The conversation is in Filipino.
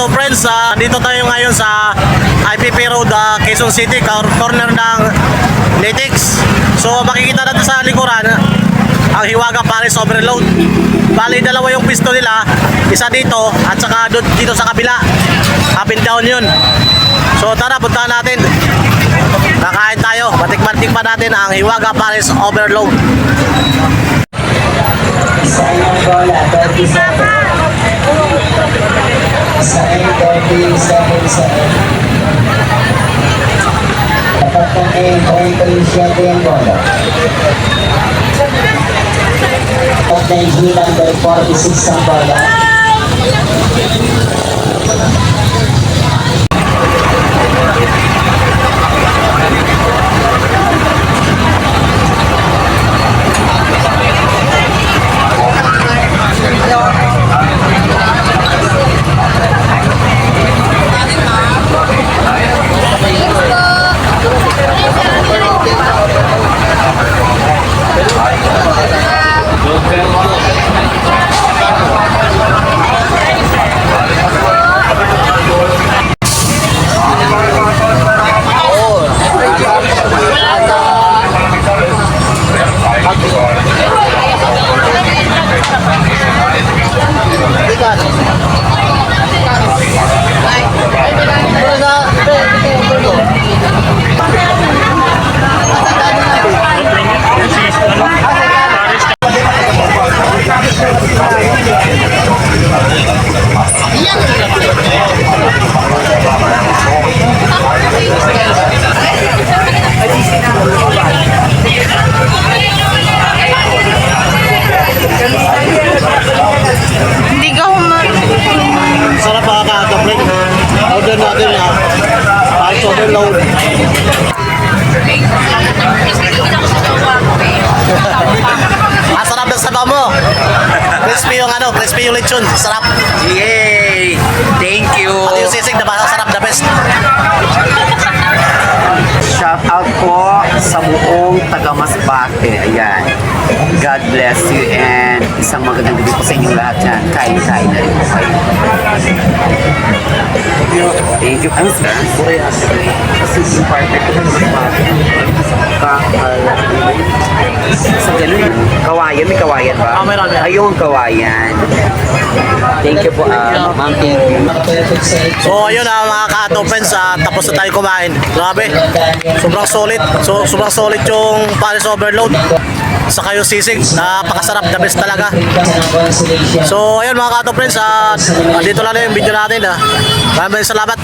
Kato friends, dito tayo ngayon sa IPP Road, Quezon City, corner ng Nitix. So makikita natin sa likuran ang Hiwaga Paris Overload. Bali dalawa yung pisto nila, isa dito at saka dito sa kabila. Up and down yun. So tara, puntahan natin. Kakain tayo, matikman natin ang Hiwaga Paris Overload. Sa inyong bola, 37. Sa inyong 37. Dapat kong A-37 yung bola. Of the G number 46 ang bola. Sarap mga ka-friend. Order natin na Paris Overload. Sarap ng sabaw mo. Crispy yung lechon. Sarap. Yay! Thank you! At yung sisig na masarap, the best. Shout out po sa buong taga Masbate. Ayan. God bless you and isang magandang gabi po sa inyong lahat yan. Kain-kain na rin po kayo. Thank you. Ang kasi yung partner ko ng Masbate. Sa ganun, kawayan. May kawayan ba? Meron. Ayun, kawayan. Thank you po, ma'am. Thank you. So ayun mga ka-ato friends, tapos na tayo kumain. Grabe. Sobrang solid. Sobrang solid yung Paris Overload. Saka yung sisig, napakasarap, the best talaga. So ayun mga ka-ato friends, dito lang yung video natin. Maraming salamat.